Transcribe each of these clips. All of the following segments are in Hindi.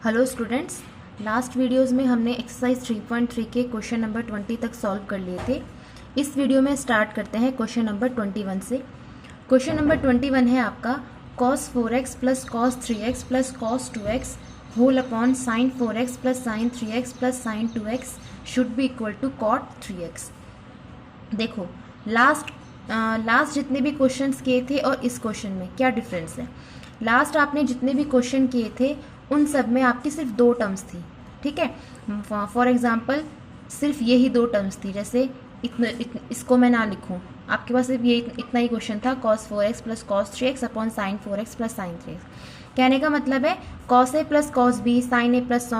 हेलो स्टूडेंट्स, लास्ट वीडियोस में हमने एक्सरसाइज 3.3 के क्वेश्चन नंबर 20 तक सॉल्व कर लिए थे। इस वीडियो में स्टार्ट करते हैं क्वेश्चन नंबर 21 से। क्वेश्चन नंबर 21 है आपका cos 4x plus cos 3x plus cos 2x whole upon sin 4x plus sin 3x plus sin 2x should be equal to cot 3x। देखो लास्ट जितने भी क्वेश्चंस किए थे और इस क्वेश्चन में क्या डिफरेंस है। लास्ट आपने जितने भी क्वेश्चन किए थे उन सब में आपकी सिर्फ दो टर्म्स थी, ठीक है। फॉर एग्जांपल सिर्फ यही दो टर्म्स थी, जैसे इसको मैं ना लिखूं, आपके पास सिर्फ ये इतना ही क्वेश्चन था cos 4x plus cos 3x upon sin 4x plus sin 3x। कहने का मतलब है cos a plus cos b, sin a plus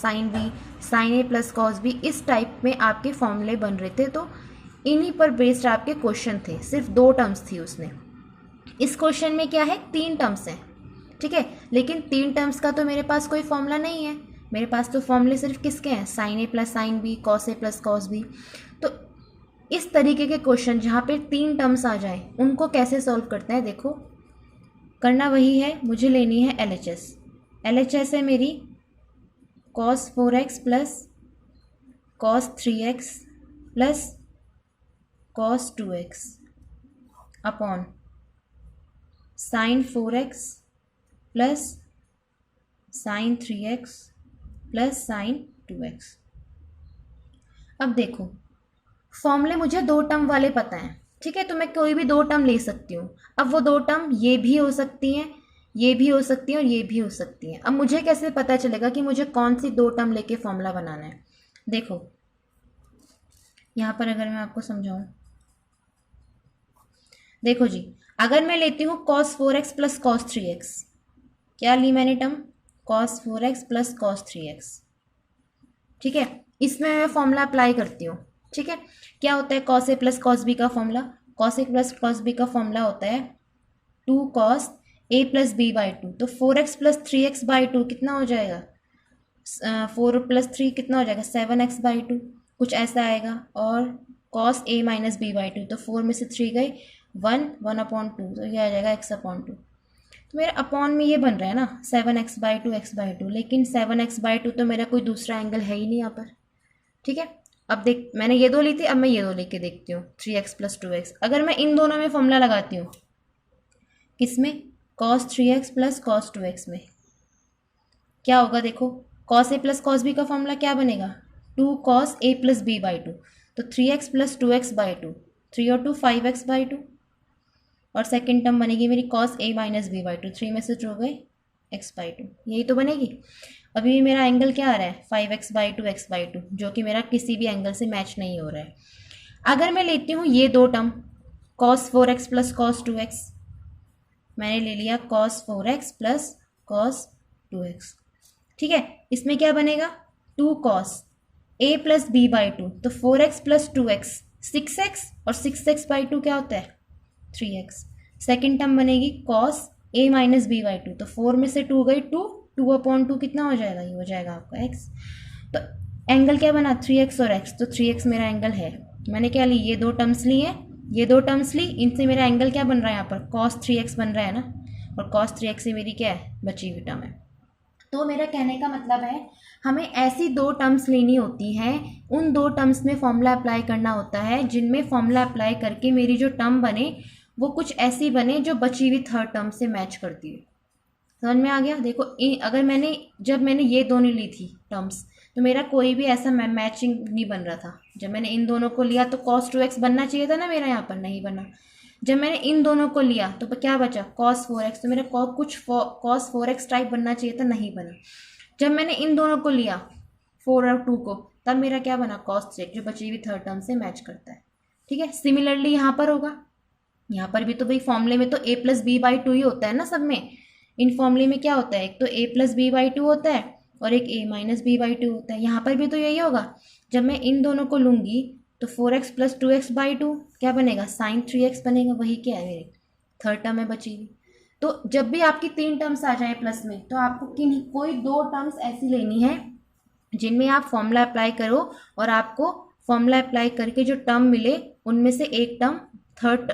sin b, sin a plus cos b, इस टाइप में आपके फॉर्मूले बन रहे थे। तो इन्हीं पर बेस्ड आपके क्वेश्चन थे, सिर्फ दो टर्म्स थी उसमें। इस क्वेश्चन में क्या है, तीन टर्म्स हैं, ठीक है। लेकिन तीन टर्म्स का तो मेरे पास कोई फॉर्मूला नहीं है, मेरे पास तो फॉर्मूले सिर्फ किसके हैं, sign A plus sine B, cos A plus cos B. तो इस तरीके के क्वेश्चन जहाँ पे तीन टर्म्स आ जाए उनको कैसे सॉल्व करते हैं, देखो करना वही है। मुझे लेनी है LHS। LHS है मेरी cos 4x plus cos 3x plus cos 2x upon sin 4x plus sin 3x plus sin 2x। अब देखो फॉर्मूले मुझे दो टर्म वाले पता हैं, ठीक है, तो मैं कोई भी दो टर्म ले सकती हूँ। अब वो दो टर्म ये भी हो सकती हैं, ये भी हो सकती हैं और ये भी हो सकती हैं। अब मुझे कैसे पता चलेगा कि मुझे कौन सी दो टर्म लेके फॉर्मूला बनाना है। देखो यहाँ पर अगर मैं आपको समझाऊँ, देखो जी, अगर मैं लेती हूँ cos 4x plus cos 3x, क्या ली मैंने term cos 4x plus cos 3x, ठीक है। इसमें मैं फॉर्मूला अप्लाई करती हूँ, ठीक है। क्या होता है cos a plus cos b का formula, cos a plus cos b का फॉर्मूला होता है 2 cos a plus b by 2। तो 4x प्लस 3x बाई 2 कितना हो जाएगा, 4 प्लस 3 कितना हो जाएगा 7x बाई 2, कुछ ऐसा आएगा। और cos a minus b by 2, तो 4 में से 3 गए 1 अपॉन 2, तो ये आ जाएगा x अपॉन 2। तो मेरा अपॉन में ये बन रहा है ना 7x बाई 2 x बाई 2, लेकिन 7x बाई 2 तो मेरा कोई दूसरा एंगल है ही नहीं यहाँ पर, ठीक है। अब देख मैंने ये दो ली थी, अब मैं ये दो लेके देखती हूँ 3x प्लस 2x। अगर मैं इन दोनों में फॉर्मूला लगाती हूँ, किसमें, cos 3x plus cos 2x में, क्या होगा, देखो cos a plus cos b का फॉर्मूला क्या बनेगा 2 cos a plus b by 2, तो 3x प्लस 2x बाई 2, 3 और 2 5x बाई 2, और सेकेंड टर्म बनेगी मेरी cos a minus b by 2, 3 में से 2 गए x बाई 2, यही तो बनेगी। अभी भी मेरा एंगल क्या आ रहा है 5x बाई 2 x बाई 2, जो कि मेरा किसी भी एंगल से मैच नहीं हो रहा है। अगर मैं लेती हूँ ये दो term cos 4x plus cos 2x, मैंने ले लिया cos 4x plus cos 2x, ठीक है। इसमें क्या बनेगा 2 cos a plus b by 2, तो 4x प्लस 2x 6x, और 6x बाई 2 क्या होता है 3x। सेकेंड टर्म बनेगी cos a minus b by 2, तो 4 में से 2 गई 2 अपॉन 2 कितना हो जाएगा, ये हो जाएगा आपका x। तो एंगल क्या बना 3x और x, तो 3x मेरा एंगल है। मैंने क्या ली, ये दो टर्म्स ली हैं, ये दो टर्म्स ली, इनसे मेरा एंगल क्या बन रहा है यहाँ पर cos 3x बन रहा है ना, और cos 3x से मेरी क्या है बची हुई टर्म है। तो मेरा कहने का मतलब है हमें ऐसी दो टर्म्स लेनी होती हैं, उन दो टर्म्स में फॉर्मूला अप्लाई करना होता है, जिनमें फॉर्मूला अप्लाई करके मेरी जो टर्म बने वो कुछ ऐसी बने जो बची हुई थर्ड टर्म से मैच करती है। समझ में आ गया। देखो अगर जब मैंने ये दोनों ली थी टर्म्स, तो मेरा कोई भी ऐसा मैचिंग नहीं बन रहा था। जब मैंने इन दोनों को लिया तो cos 2x बनना चाहिए था ना, मेरा यहाँ पर नहीं बना। जब मैंने इन दोनों को लिया तो क्या बचा cos 4x, तो मेरा कुछ cos 4x टाइप बनना चाहिए था, नहीं बना। जब मैंने इन दोनों को लिया 4 और 2 को, तब मेरा क्या बना cos 3x, जो बची हुई थर्ड टर्म से मैच करता है, ठीक है। सिमिलरली यहाँ पर होगा, यहाँ पर भी तो भाई फॉर्मूले में तो a प्लस बी बाई 2 ही होता है ना सब में। इन फॉर्मूले में क्या होता है, एक तो a प्लस बी बाई 2 होता है और एक a माइनस बी बाई 2 होता है। यहाँ पर भी तो यही होगा। जब मैं इन दोनों को लूँगी तो 4x प्लस 2x बाई 2 क्या बनेगा sin 3x बनेगा, वही क्या है मेरी थर्ड टर्म है बची हुई। तो जब भी आपकी तीन टर्म्स आ जाए प्लस में, तो आपको कोई दो टर्म्स ऐसी लेनी है जिनमें आप फॉर्मूला अप्लाई करो, और आपको फॉर्मूला अप्लाई करके जो टर्म मिले उनमें से एक टर्म थर्ड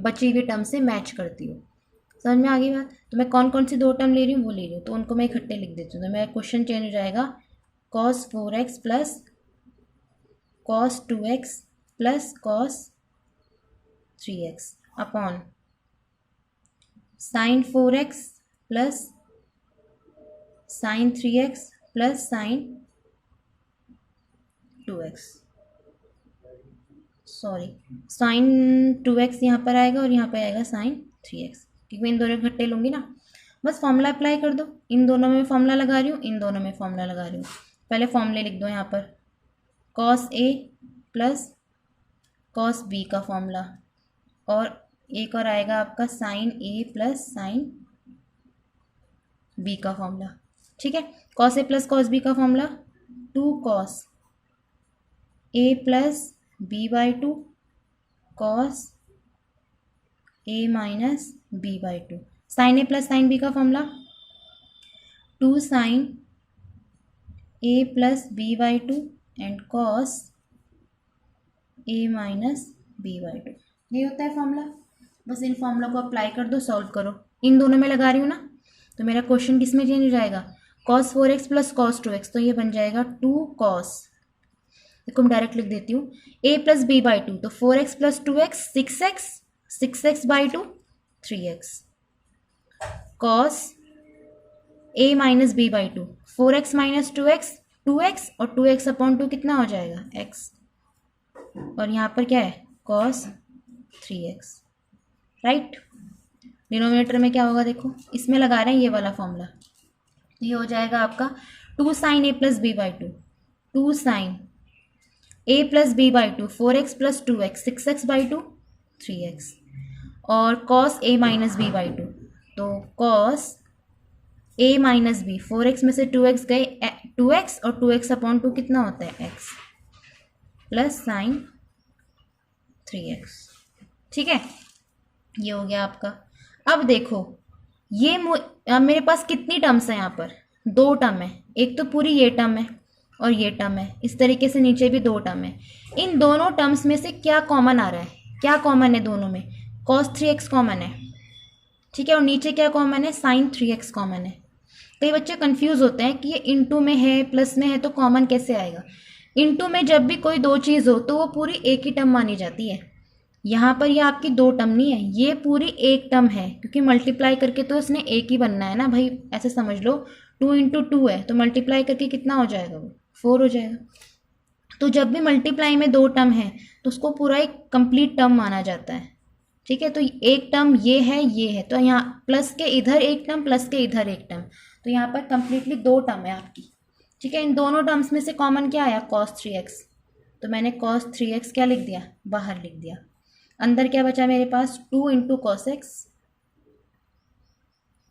बची हुई टर्म से मैच करती हो। समझ में आ गई बात। तो मैं कौन कौन सी दो टर्म ले रही हूँ वो ले रही हूँ, तो उनको मैं इकट्ठे लिख देती हूँ। तो मेरा क्वेश्चन चेंज हो जाएगा cos 4x plus cos 2x plus cos 3x upon sin 4x plus sin 3x plus sin 2x, sorry sin 2x यहाँ पर आएगा और यहाँ पर आएगा sin 3x, क्योंकि मैं इन दोनों इकट्ठे लूँगी ना। बस फॉर्मूला अप्लाई कर दो, इन दोनों में फॉर्मूला लगा रही हूँ, इन दोनों में फॉर्मूला लगा रही हूँ। पहले फॉर्मूले लिख दो यहाँ पर, cos a plus cos b का फॉर्मूला, और एक और आएगा आपका sin a plus sin b का फॉर्मूला। ठीक है, cos a plus cos b का formula 2 cos a plus b by 2 cos a minus b by 2, sine a plus sine b का formula 2 sin a plus b by 2 and cos a minus b by 2, ये होता है फॉर्मूला। बस इन फॉर्मूला को अप्लाई कर दो, सॉल्व करो। इन दोनों में लगा रही हूँ ना, तो मेरा क्वेश्चन किस में चेंज हो जाएगा, cos 4x plus cos 2x, तो ये बन जाएगा 2 cos, देखो मैं डायरेक्ट लिख देती हूँ, a प्लस b बाई 2, तो 4x plus 2x 6x, 6x by 2 3x, cos a minus b by 2 4x minus 2x 2x, और 2x अपॉन 2 कितना हो जाएगा x, और यहाँ पर क्या है cos 3x, राइट। डिनोमिनेटर में क्या होगा देखो, इसमें लगा रहे हैं ये वाला फॉर्मूला, ये हो जाएगा आपका 2 sin a plus b by 2, 2 sin a plus b by 2 4x plus 2x 6x by 2 3x, और cos a minus b by 2, तो cos a minus b 4x में से 2x गए 2x, और 2x अपॉन 2 कितना होता है x, प्लस साइन 3x। ठीक है, ये हो गया आपका। अब देखो ये अब मेरे पास कितनी टर्म्स हैं यहाँ पर, 2 टर्म है, एक तो पूरी ये टर्म है और ये टर्म है, इस तरीके से नीचे भी 2 टर्म है। इन दोनों टर्म्स में से क्या कॉमन आ रहा है, क्या कॉमन है दोनों में, cos 3x कॉमन है। ठीक है, और नीचे क्या कॉमन है, sin 3x कॉमन है। कई बच्चे कंफ्यूज होते हैं कि ये इनटू में है प्लस में है तो कॉमन कैसे आएगा। इनटू में जब भी कोई 2 चीज़ हो तो वो पूरी एक ही टर्म मानी जाती है। यहाँ पर ये आपकी 2 टर्म नहीं है, ये पूरी एक टर्म है, क्योंकि मल्टीप्लाई करके तो इसने एक ही बनना है ना भाई, ऐसे समझ लो 2 इंटू 2 है, तो मल्टीप्लाई करके कितना हो जाएगा, वो 4 हो जाएगा। तो जब भी मल्टीप्लाई में 2 टर्म है तो उसको पूरा एक कंप्लीट टर्म माना जाता है। ठीक है, तो एक टर्म ये है, तो यहाँ प्लस के इधर एक टर्म प्लस के इधर एक टर्म, तो यहाँ पर कंप्लीटली 2 टर्म है आपकी। ठीक है, इन दोनों टर्म्स में से कॉमन क्या आया, cos 3x, तो मैंने cos 3x क्या लिख दिया, बाहर लिख दिया। अंदर क्या बचा मेरे पास, 2 इंटू कॉस एक्स,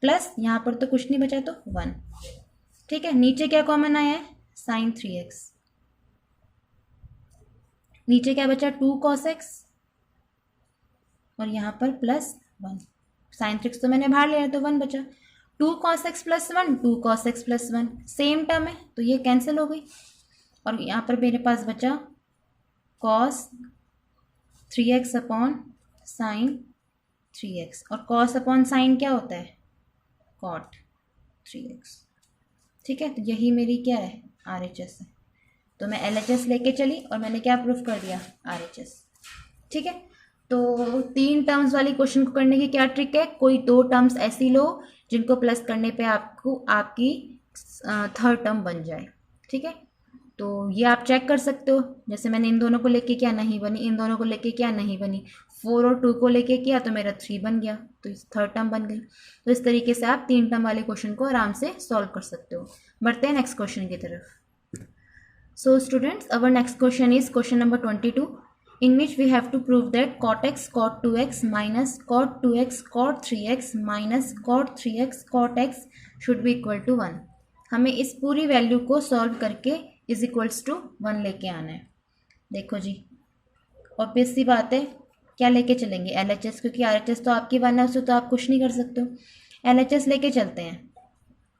प्लस यहाँ पर तो कुछ नहीं बचा तो 1। ठीक है, नीचे क्या कॉमन आया है, साइन 3x, नीचे क्या बचा 2 कॉस एक्स, और यहाँ पर प्लस 1, साइन 3x तो मैंने बाहर लिया तो 1 बचा, 2 cos x plus 1, 2 cos x plus 1, same term है तो ये कैंसिल हो गई, और यहाँ पर मेरे पास बचा cos 3x upon sine 3x, और cos अपॉन साइन क्या होता है, cot 3x। ठीक है, तो यही मेरी क्या है, RHS है। तो मैं LHS लेके चली और मैंने क्या प्रूफ कर दिया, RHS। ठीक है, तो 3 टर्म्स वाली क्वेश्चन को करने की क्या ट्रिक है, कोई 2 टर्म्स ऐसी लो जिनको प्लस करने पे आपको आपकी 3rd टर्म बन जाए। ठीक है, तो ये आप चेक कर सकते हो, जैसे मैंने इन दोनों को लेके क्या नहीं बनी, इन दोनों को लेके क्या नहीं बनी, 4 और 2 को लेके किया तो मेरा 3 बन गया, तो इस 3rd टर्म बन गई। तो इस तरीके से आप 3 टर्म वाले क्वेश्चन को आराम से सॉल्व कर सकते हो। बढ़ते हैं नेक्स्ट क्वेश्चन की तरफ। So students, our next question is question number 22, in which we have to prove that cot x cot 2x minus cot 2x cot 3x minus cot 3x cot x should be equal to 1। हमें इस पूरी वैल्यू को सॉल्व करके इज इक्वल्स टू 1 लेके आना है। देखो जी, ऑब्वियस सी बात है, क्या लेके चलेंगे, LHS, क्योंकि RHS तो आपकी 1 है, उससे तो आप कुछ नहीं कर सकते हो। LHS लेके चलते हैं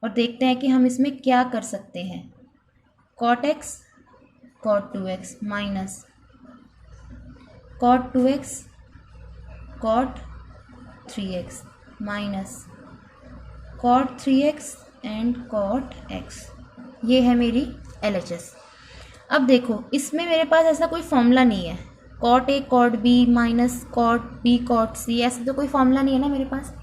और देखते हैं कि हम इसमें क्या कर सकते हैं। cot x cot 2x minus cot 2x cot 3x minus cot 3x and cot x, ये है मेरी LHS। अब देखो इसमें मेरे पास ऐसा कोई फॉर्मूला नहीं है, cot A cot B minus cot B cot C, ऐसा तो कोई फॉर्मूला नहीं है ना मेरे पास।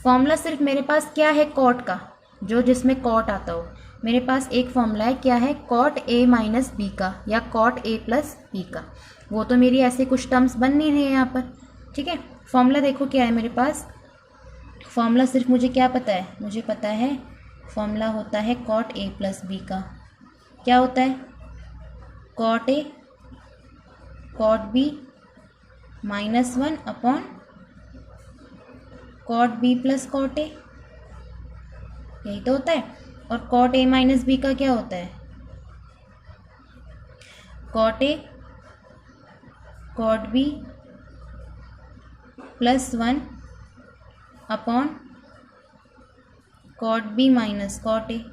फॉर्मूला सिर्फ मेरे पास क्या है, कॉट का, जो जिसमें कॉट आता हो। मेरे पास एक फॉर्मूला है, क्या है, कॉट ए माइनस बी का या कॉट ए प्लस बी का। वो तो मेरी ऐसे कुछ टर्म्स बन नहीं रही है यहाँ पर, ठीक है। फॉर्मूला देखो क्या है मेरे पास, फॉर्मूला सिर्फ मुझे क्या पता है, मुझे पता है फॉर्मूला होता है कॉट ए प्लस बी का। क्या होता है, cot A cot B minus 1 upon cot B plus cot A, यही तो होता है। और कॉट ए माइनस बी का क्या होता है, cot A cot B plus 1 upon cot B minus cot A,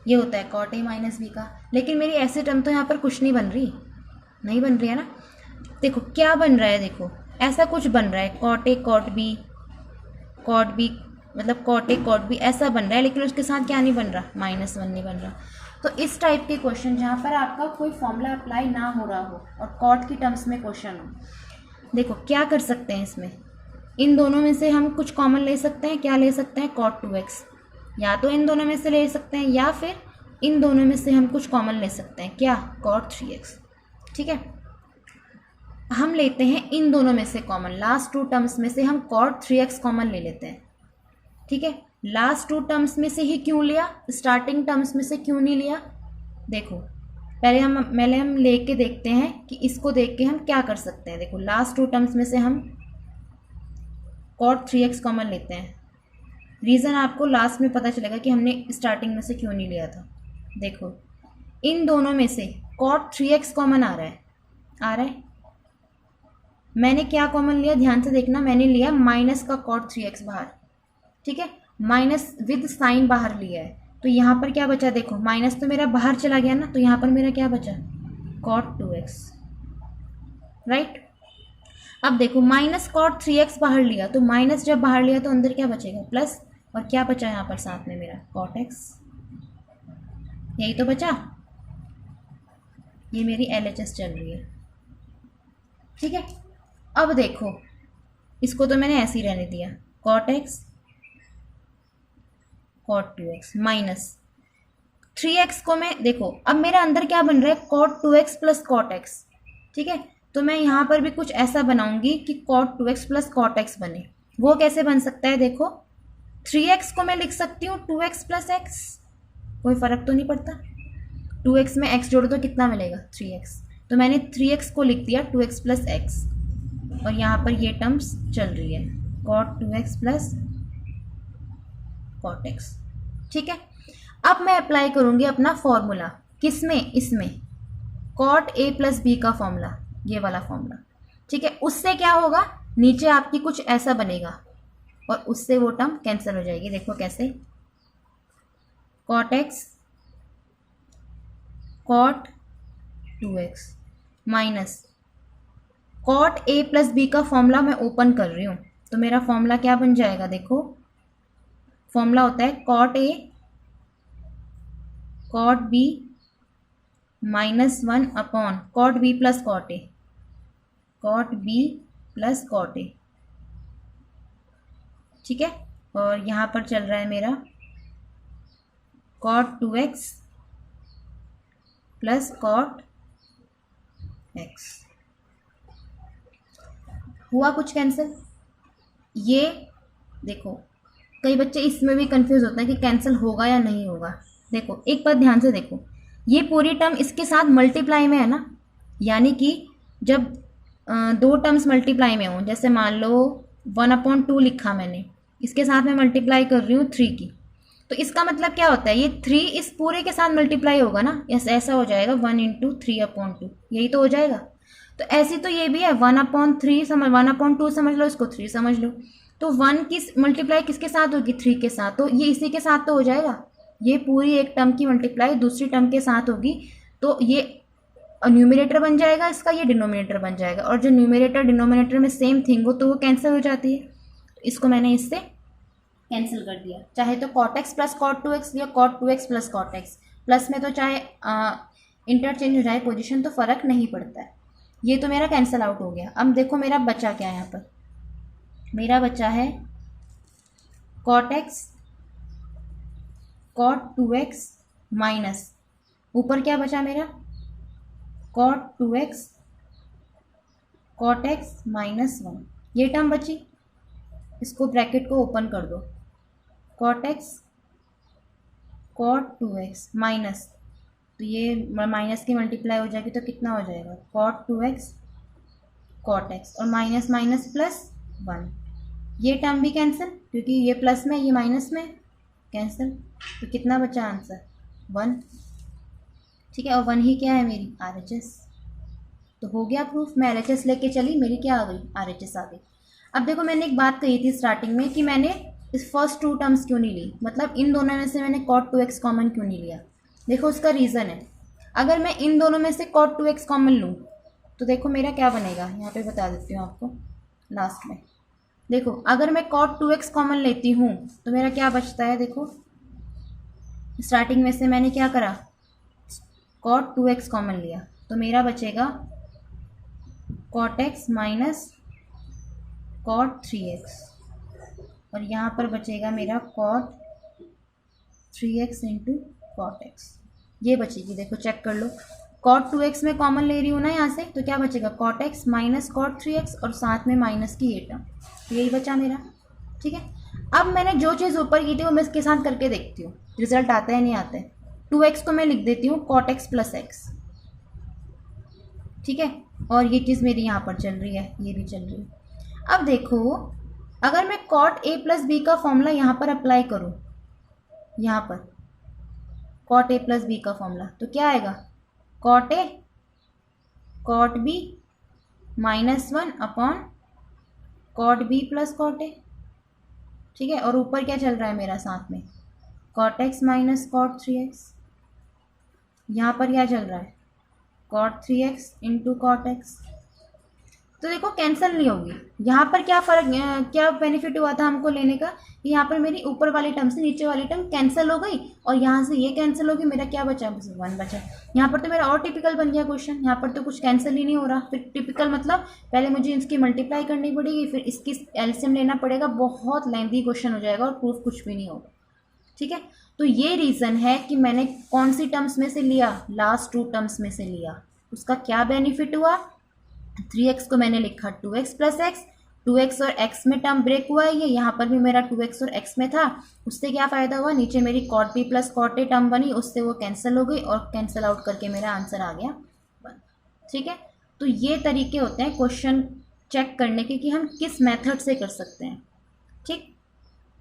ये होता है कॉट ए माइनस बी का। लेकिन मेरी ऐसे टर्म तो यहाँ पर कुछ नहीं बन रही, नहीं बन रही है ना। देखो क्या बन रहा है, देखो ऐसा कुछ बन रहा है, कॉट ए कॉट बी मतलब कॉट ए कॉट बी ऐसा बन रहा है, लेकिन उसके साथ क्या नहीं बन रहा, -1 नहीं बन रहा। तो इस टाइप के क्वेश्चन जहाँ पर आपका कोई फॉर्मूला अप्लाई ना हो रहा हो और कॉट की टर्म्स में क्वेश्चन हो, देखो क्या कर सकते हैं इसमें, इन दोनों में से हम कुछ कॉमन ले सकते हैं। क्या ले सकते हैं, cot 2x, या तो इन दोनों में से ले सकते हैं या फिर इन दोनों में से हम कुछ कॉमन ले सकते हैं, क्या, cot 3x, ठीक है। हम लेते हैं इन दोनों में से कॉमन, लास्ट टू टर्म्स में से हम cot 3x कॉमन ले लेते हैं, ठीक है। लास्ट टू टर्म्स में से ही क्यों लिया, स्टार्टिंग टर्म्स में से क्यों नहीं लिया, देखो पहले हम लेके देखते हैं कि इसको देख के हम क्या कर सकते हैं। देखो लास्ट टू टर्म्स में से हम cot 3x कॉमन लेते हैं, रीज़न आपको लास्ट में पता चलेगा कि हमने स्टार्टिंग में से क्यों नहीं लिया था। देखो इन दोनों में से cot 3x कॉमन आ रहा है, मैंने क्या कॉमन लिया, ध्यान से देखना, मैंने लिया माइनस का cot 3x बाहर, ठीक है, माइनस विद साइन बाहर लिया है। तो यहाँ पर क्या बचा, देखो माइनस तो मेरा बाहर चला गया ना, तो यहाँ पर मेरा क्या बचा, cot 2x, राइट। अब देखो माइनस cot 3x बाहर लिया, तो माइनस जब बाहर लिया तो अंदर क्या बचेगा, प्लस, और क्या बचा यहाँ पर साथ में मेरा cot x, यही तो बचा। ये मेरी LHS चल रही है, ठीक है। अब देखो इसको तो मैंने ऐसे ही रहने दिया, cot x cot 2x minus 3x को मैं, देखो अब मेरा अंदर क्या बन रहा है, cot 2x plus cot x, ठीक है। तो मैं यहाँ पर भी कुछ ऐसा बनाऊंगी कि cot 2x plus cot x बने। वो कैसे बन सकता है, देखो 3x को मैं लिख सकती हूँ 2x प्लस x, कोई फ़र्क तो नहीं पड़ता, 2x में x जोड़ो तो कितना मिलेगा, 3x, तो मैंने 3x को लिख दिया 2x प्लस x, और यहाँ पर ये टर्म्स चल रही है cot 2x plus cot x, ठीक है। अब मैं अप्लाई करूँगी अपना फॉर्मूला, किसमें, इसमें cot a प्लस b का फॉर्मूला, ये वाला फॉर्मूला, ठीक है। उससे क्या होगा, नीचे आपकी कुछ ऐसा बनेगा और उससे वो टर्म कैंसिल हो जाएगी। देखो कैसे, cot x cot 2x minus cot a plus B का फॉर्मूला मैं ओपन कर रही हूँ, तो मेरा फॉर्मूला क्या बन जाएगा, देखो फॉर्मूला होता है cot a cot b -1 upon cot b plus cot a, cot b plus cot a, ठीक है। और यहाँ पर चल रहा है मेरा cot 2x plus cot x, हुआ कुछ कैंसिल। ये देखो कई बच्चे इसमें भी कंफ्यूज होते हैं कि कैंसिल होगा या नहीं होगा। देखो एक बात ध्यान से देखो, ये पूरी टर्म इसके साथ मल्टीप्लाई में है ना, यानी कि जब दो टर्म्स मल्टीप्लाई में हों, जैसे मान लो 1/2 लिखा मैंने, इसके साथ मैं मल्टीप्लाई कर रही हूँ 3 की, तो इसका मतलब क्या होता है, ये 3 इस पूरे के साथ मल्टीप्लाई होगा ना, ऐसा हो जाएगा 1 × 3/2, यही तो हो जाएगा। तो ऐसी तो ये भी है 1/3 समझ, 1/2 समझ लो, इसको 3 समझ लो, तो 1 की मल्टीप्लाई किसके साथ होगी, 3 के साथ, तो ये इसी के साथ तो हो जाएगा। ये पूरी एक टर्म की मल्टीप्लाई दूसरी टर्म के साथ होगी, तो ये न्यूमरेटर बन जाएगा इसका, ये डिनोमिनेटर बन जाएगा, और जो न्यूमरेटर डिनोमिनेटर में सेम थिंग हो तो वो कैंसिल हो जाती है। इसको मैंने इससे कैंसिल कर दिया, चाहे तो cot x plus cot 2x या cot 2x plus cot x, plus में तो चाहे इंटरचेंज हो जाए पोजीशन तो फ़र्क नहीं पड़ता है। ये तो मेरा कैंसिल आउट हो गया। अब देखो मेरा बचा क्या है यहाँ पर, मेरा बचा है cot x cot 2x minus ऊपर क्या बचा मेरा cot 2x cot x minus 1, ये टर्म बची। इसको ब्रैकेट को ओपन कर दो, cot x cot 2x minus, तो ये माइनस की मल्टीप्लाई हो जाएगी तो कितना हो जाएगा कॉट 2x कॉट एक्स और माइनस माइनस प्लस 1, ये टर्म भी कैंसिल क्योंकि ये प्लस में ये माइनस में कैंसिल, तो कितना बचा आंसर 1। ठीक है, और 1 ही क्या है मेरी RHS, तो हो गया प्रूफ। मैं RHS लेके चली, मेरी क्या आ गई RHS आ गई। अब देखो मैंने एक बात कही थी स्टार्टिंग में कि मैंने इस फर्स्ट 2 टर्म्स क्यों नहीं ली, मतलब इन दोनों में से मैंने कॉट 2x कॉमन क्यों नहीं लिया। देखो उसका रीज़न है, अगर मैं इन दोनों में से कॉट 2x कॉमन लूँ तो देखो मेरा क्या बनेगा, यहाँ पे बता देती हूँ आपको लास्ट में। देखो अगर मैं कॉट 2x कॉमन लेती हूँ तो मेरा क्या बचता है, देखो स्टार्टिंग में से मैंने क्या करा कॉट 2x कॉमन लिया, तो मेरा बचेगा cot x minus cot 3x और यहाँ पर बचेगा मेरा cot 3x into cot x, ये बचेगी। देखो चेक कर लो, कॉट 2x में कॉमन ले रही हूँ ना यहाँ से, तो क्या बचेगा cot x minus cot 3x और साथ में माइनस की ये टर्म, तो यही बचा मेरा। ठीक है, अब मैंने जो चीज़ ऊपर की थी वो मैं इसके साथ करके देखती हूँ रिजल्ट आता है नहीं आता है। 2x को मैं लिख देती हूँ कॉट x प्लस x, ठीक है, और ये चीज़ मेरी यहाँ पर चल रही है, ये भी चल रही है। अब देखो अगर मैं कॉट a प्लस बी का फॉर्मूला यहाँ पर अप्लाई करूँ, यहाँ पर कॉट a प्लस बी का फॉर्मूला, तो क्या आएगा cot a cot b minus 1 upon cot b plus cot a। ठीक है, और ऊपर क्या चल रहा है मेरा साथ में cot x minus cot 3x, यहाँ पर क्या चल रहा है cot 3x into cot x। तो देखो कैंसिल नहीं होगी, यहाँ पर क्या फ़र्क क्या बेनिफिट हुआ था हमको लेने का, यहाँ पर मेरी ऊपर वाली टर्म से नीचे वाली टर्म कैंसिल हो गई और यहाँ से ये कैंसिल होगी, मेरा क्या बचा बस 1 बचा। यहाँ पर तो मेरा और टिपिकल बन गया क्वेश्चन, यहाँ पर तो कुछ कैंसिल ही नहीं हो रहा। फिर टिपिकल मतलब पहले मुझे इसकी मल्टीप्लाई करनी पड़ेगी, फिर इसकी एलसीएम लेना पड़ेगा, बहुत लेंथी क्वेश्चन हो जाएगा और प्रूफ कुछ भी नहीं होगा। ठीक है, तो ये रीज़न है कि मैंने कौन सी टर्म्स में से लिया, लास्ट 2 टर्म्स में से लिया। उसका क्या बेनिफिट हुआ, 3x को मैंने लिखा 2x प्लस एक्स, 2x और x में टर्म ब्रेक हुआ है, ये यहाँ पर भी मेरा 2x और x में था, उससे क्या फ़ायदा हुआ, नीचे मेरी cot b plus cot a term बनी, उससे वो कैंसिल हो गई और कैंसिल आउट करके मेरा आंसर आ गया 1। ठीक है, तो ये तरीके होते हैं क्वेश्चन चेक करने के कि हम किस मेथड से कर सकते हैं। ठीक,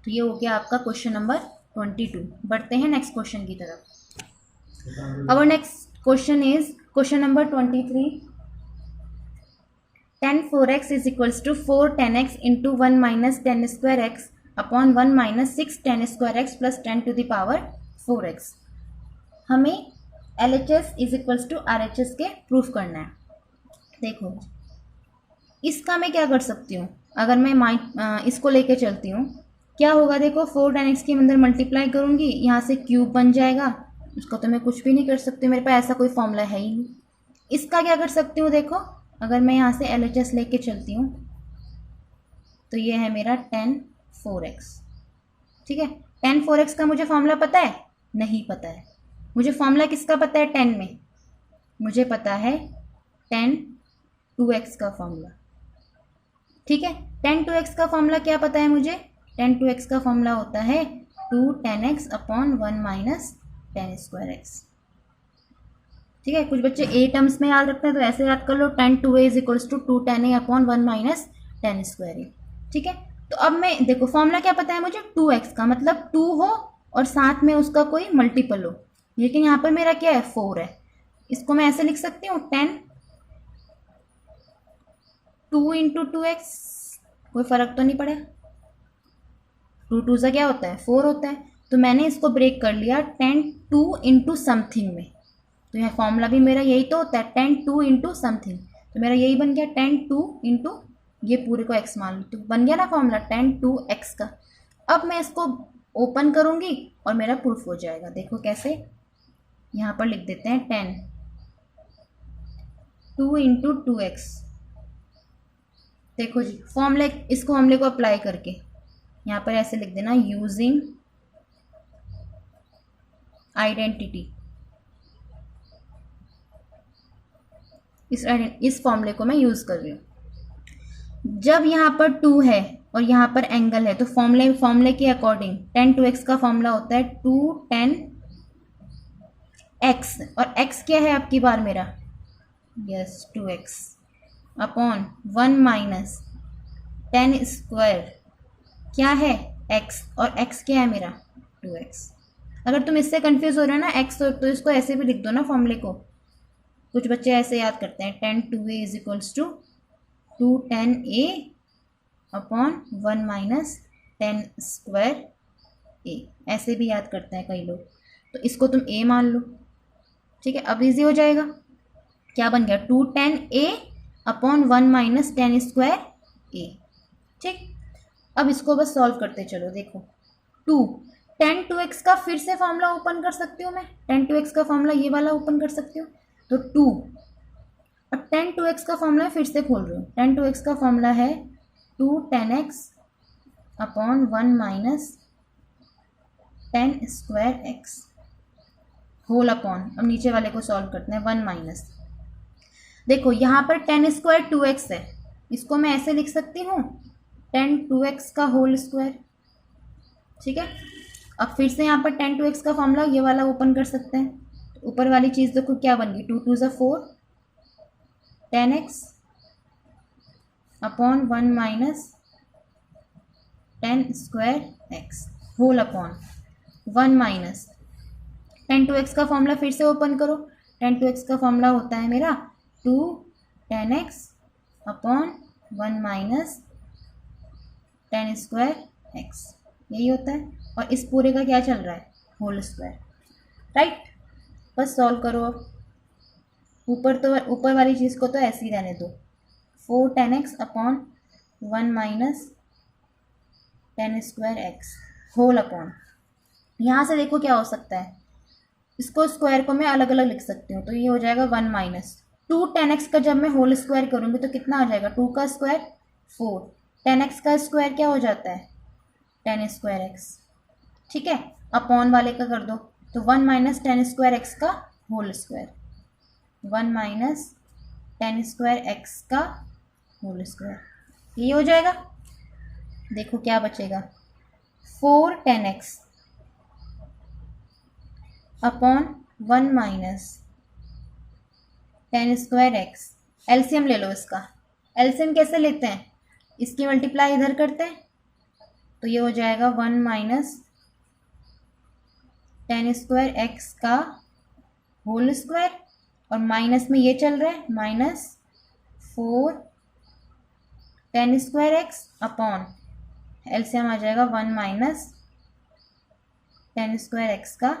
तो ये हो गया आपका क्वेश्चन नंबर 22। बढ़ते हैं नेक्स्ट क्वेश्चन की तरफ। Our next question is question number 23। tan 4x is equals to 4 tan x into 1 minus tan square x upon 1 minus 6 tan square x plus 10 to the power 4x। हमें LHS is equals to RHS के प्रूफ करना है। देखो इसका मैं क्या कर सकती हूँ, अगर मैं इसको लेके चलती हूँ क्या होगा, देखो 4 tan x के अंदर मल्टीप्लाई करूँगी, यहाँ से क्यूब बन जाएगा, उसको तो मैं कुछ भी नहीं कर सकती, मेरे पास ऐसा कोई फॉर्मूला है ही नहीं। इसका क्या कर सकती हूँ, देखो अगर मैं यहाँ से LHS लेके चलती हूँ तो ये है मेरा tan 4x। ठीक है, tan 4x का मुझे फॉर्मूला पता है, नहीं पता है। मुझे फॉर्मूला किसका पता है, tan में मुझे पता है tan 2x का फॉर्मूला। ठीक है, tan 2x का फॉर्मूला क्या पता है मुझे, tan 2x का फॉर्मूला होता है 2 tan x upon 1 minus tan square x। ठीक है, कुछ बच्चे ए टर्म्स में याद रखते हैं तो ऐसे याद कर लो, tan 2a is equals to 2 tan a upon 1 minus tan square a। ठीक है, तो अब मैं देखो फॉर्मूला क्या पता है मुझे, 2x का मतलब 2 हो और साथ में उसका कोई मल्टीपल हो, लेकिन यहाँ पर मेरा क्या है 4 है, इसको मैं ऐसे लिख सकती हूँ tan 2 इंटू 2x, कोई फ़र्क तो नहीं पड़ा, 2 2 सा क्या होता है 4 होता है, तो मैंने इसको ब्रेक कर लिया tan 2 इंटू समथिंग में, तो यह फॉर्मूला भी मेरा यही तो होता है tan 2 इंटू समथिंग, तो मेरा यही बन गया tan 2 इंटू ये पूरे को x मान लो, तो बन गया ना फॉर्मूला tan 2x का। अब मैं इसको ओपन करूँगी और मेरा प्रूफ हो जाएगा। देखो कैसे, यहाँ पर लिख देते हैं tan 2 इंटू 2x। देखो जी फॉर्मूला, इसको फॉर्मूले को अप्लाई करके यहाँ पर ऐसे लिख देना, यूजिंग आइडेंटिटी। इस फॉर्मूले को मैं यूज कर रही हूँ। जब यहाँ पर 2 है और यहाँ पर एंगल है, तो फॉर्मूले के अकॉर्डिंग tan 2x का फॉर्मूला होता है 2 tan x, और x क्या है आपकी बार मेरा, yes 2x upon 1 minus tan square क्या है x, और x क्या है मेरा 2x। अगर तुम इससे कंफ्यूज हो रहे हो ना x, तो इसको ऐसे भी लिख दो ना फॉर्मूले को। कुछ बच्चे ऐसे याद करते हैं, tan 2a is equals to 2 tan a upon 1 minus tan square a, ऐसे भी याद करते हैं कई लोग। तो इसको तुम a मान लो, ठीक है। अब इजी हो जाएगा, क्या बन गया 2 tan a upon 1 minus tan square a, ठीक। अब इसको बस सॉल्व करते चलो। देखो 2 tan 2x का फिर से फॉर्मूला ओपन कर सकती हूँ मैं, tan 2x का फॉर्मूला ये वाला ओपन कर सकती हूँ, तो 2, और tan 2x का फॉर्मूला फिर से खोल रही हूँ। tan 2x का फॉर्मूला है 2 tan x upon 1 minus tan square x whole upon, अब नीचे वाले को सॉल्व करते हैं 1 माइनस। देखो यहाँ पर tan स्क्वायर 2x है, इसको मैं ऐसे लिख सकती हूँ tan 2x का होल स्क्वायर, ठीक है। अब फिर से यहाँ पर tan 2x का फॉर्मूला ये वाला ओपन कर सकते हैं। ऊपर वाली चीज़ देखो क्या बन गई, 2 2 ज़ा 4 tan x upon 1 minus tan square x whole upon 1 minus tan 2x का फॉर्मूला फिर से ओपन करो। tan 2x का फॉर्मूला होता है मेरा 2 tan x upon 1 minus tan square x, यही होता है। और इस पूरे का क्या चल रहा है, होल स्क्वायर, राइट। बस सॉल्व करो। अब ऊपर वाली चीज़ को तो ऐसे ही रहने दो, 4 tan x upon 1 minus tan square x whole upon, यहाँ से देखो क्या हो सकता है, इसको स्क्वायर को मैं अलग अलग लिख सकती हूँ, तो ये हो जाएगा 1 माइनस 2 tan x का जब मैं होल स्क्वायर करूँगी तो कितना आ जाएगा, 2 का स्क्वायर 4, tan x का स्क्वायर क्या हो जाता है tan स्क्वायर x, ठीक है। अपॉन वाले का कर दो, तो 1 माइनस tan स्क्वायर x का whole square, 1 minus tan square x का होल स्क्वायर, ये हो जाएगा। देखो क्या बचेगा, 4 tan x upon 1 minus tan square x। LCM ले लो इसका, एलसीएम कैसे लेते हैं, इसकी मल्टीप्लाई इधर करते हैं, तो ये हो जाएगा 1 माइनस tan स्क्वायर x का होल स्क्वायर, और माइनस में ये चल रहा है minus 4 tan square x upon LCM आ जाएगा 1 माइनस tan स्क्वायर x का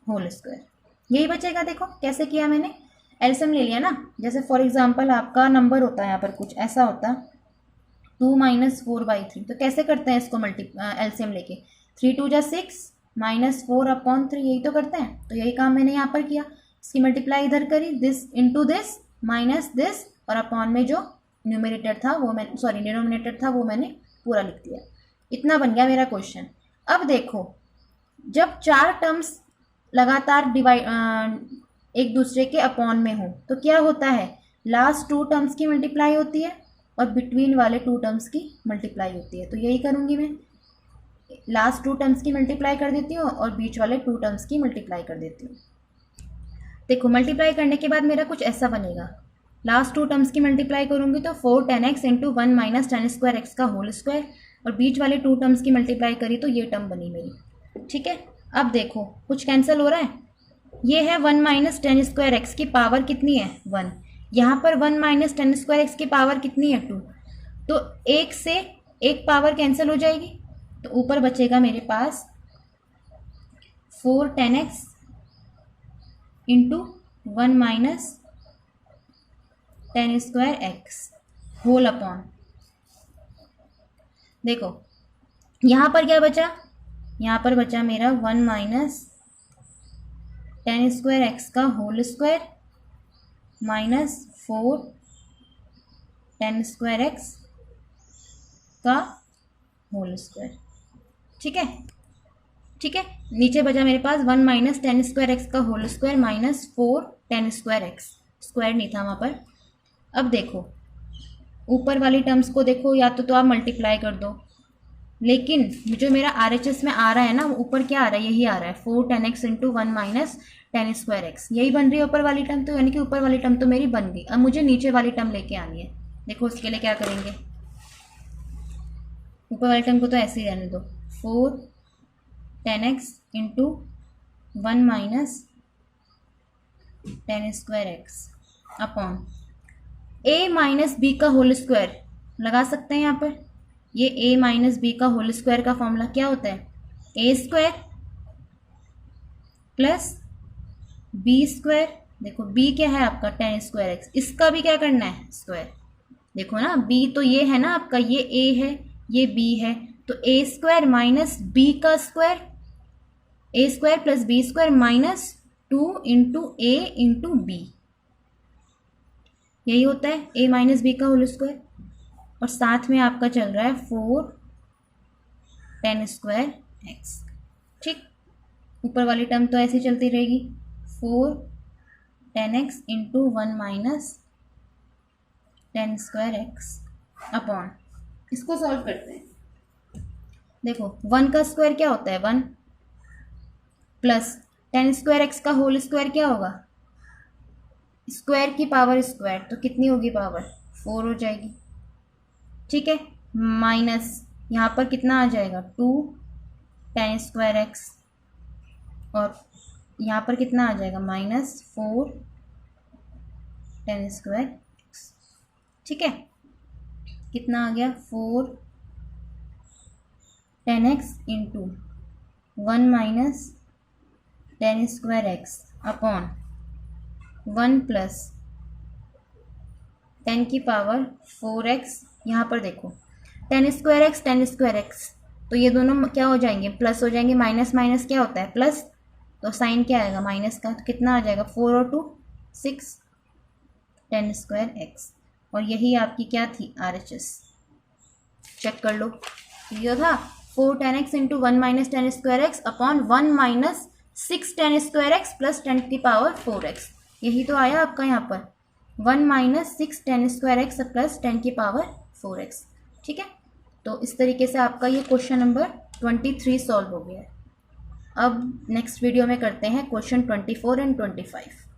होल स्क्वायर, यही बचेगा। देखो कैसे किया मैंने, एलसीएम ले लिया ना। जैसे फॉर एग्जांपल आपका नंबर होता है यहाँ पर कुछ ऐसा होता 2 माइनस 4/3, तो कैसे करते हैं इसको एलसीएम लेके, 3 2 जा 6 माइनस 4 अपॉन 3, यही तो करते हैं। तो यही काम मैंने यहाँ पर किया, इसकी मल्टीप्लाई इधर करी, this into this minus this, और अपॉन में जो न्यूमरेटर था वो मैं डिनोमिनेटर था वो मैंने पूरा लिख दिया। इतना बन गया मेरा क्वेश्चन। अब देखो जब 4 टर्म्स लगातार एक दूसरे के अपॉन में हो तो क्या होता है, लास्ट 2 टर्म्स की मल्टीप्लाई होती है और बिटवीन वाले 2 टर्म्स की मल्टीप्लाई होती है। तो यही करूँगी मैं, लास्ट 2 टर्म्स की मल्टीप्लाई कर देती हूँ और बीच वाले 2 टर्म्स की मल्टीप्लाई कर देती हूँ। देखो मल्टीप्लाई करने के बाद मेरा कुछ ऐसा बनेगा, लास्ट 2 टर्म्स की मल्टीप्लाई करूँगी तो 4 tan x into 1 minus tan square x का होल स्क्वायर, और बीच वाले 2 टर्म्स की मल्टीप्लाई करी तो ये टर्म बनी मेरी, ठीक है। अब देखो कुछ कैंसिल हो रहा है, ये है 1 माइनस tan स्क्वायर x की पावर कितनी है 1, यहाँ पर 1 माइनस tan स्क्वायर x की पावर कितनी है 2, तो एक से एक पावर कैंसिल हो जाएगी, तो ऊपर बचेगा मेरे पास 4 tan x into 1 minus tan square x whole upon, देखो यहाँ पर क्या बचा, यहाँ पर बचा मेरा 1 माइनस टेन स्क्वायर एक्स का whole square minus 4 tan square x का होल स्क्वायर। ठीक है, ठीक है, नीचे बचा मेरे पास 1 माइनस टेन स्क्वायर एक्स का whole square minus 4 tan square x, square नहीं था वहाँ पर। अब देखो ऊपर वाली टर्म्स को देखो, या तो आप मल्टीप्लाई कर दो, लेकिन जो मेरा RHS में आ रहा है ना, ऊपर क्या आ रहा है, यही आ रहा है 4 tan x into 1 minus tan square x, यही बन रही है ऊपर वाली टर्म। तो यानी कि ऊपर वाली टर्म तो मेरी बन गई। अब मुझे नीचे वाली टर्म लेके आनी है। देखो उसके लिए क्या करेंगे, ऊपर वाली टर्म को तो ऐसे ही रहने दो, 4 tan x into 1 minus tan square x upon a minus B का होल स्क्वायर लगा सकते हैं यहाँ पर। ये a माइनस बी का होल स्क्वायर का फॉर्मूला क्या होता है, a square plus B square. देखो b क्या है आपका टेन स्क्वायर एक्स, इसका भी क्या करना है स्क्वायर। देखो ना b तो ये है ना आपका, ये a है ये b है, तो a स्क्वायर माइनस b का square, a square plus b square minus 2 into a into B, यही होता है a माइनस बी का होल स्क्वायर। और साथ में आपका चल रहा है 4 टेन स्क्वायर एक्स। ठीक, ऊपर वाली टर्म तो ऐसे चलती रहेगी, 4 tan x into 1 minus tan square x upon, इसको सॉल्व करते हैं। देखो 1 का स्क्वायर क्या होता है 1, प्लस टेन स्क्वायर एक्स का होल स्क्वायर क्या होगा, स्क्वायर की पावर स्क्वायर, तो कितनी होगी पावर 4 हो जाएगी। ठीक है, माइनस यहाँ पर कितना आ जाएगा 2 टेन स्क्वायर एक्स, और यहाँ पर कितना आ जाएगा माइनस 4 टेन स्क्वायर एक्स। ठीक है, कितना आ गया 4 tan x into 1 minus tan square x upon 1 plus ten की पावर 4x। यहाँ पर देखो टेन स्क्वायर एक्स, तो ये दोनों क्या हो जाएंगे, प्लस हो जाएंगे, माइनस माइनस क्या होता है प्लस, तो साइन क्या आएगा माइनस का, तो कितना आ जाएगा 4 और 2 6 टेन स्क्वायर एक्स। और यही आपकी क्या थी RHS, चेक कर लो, ये था 4 tan x into 1 minus tan square x upon 1 minus 6 ten square x plus 10 की पावर 4x, यही तो आया आपका यहाँ पर 1 minus 6 ten square x plus 10 की पावर 4x। ठीक है, तो इस तरीके से आपका ये क्वेश्चन नंबर 23 सॉल्व हो गया है। अब नेक्स्ट वीडियो में करते हैं क्वेश्चन 24 एंड 25।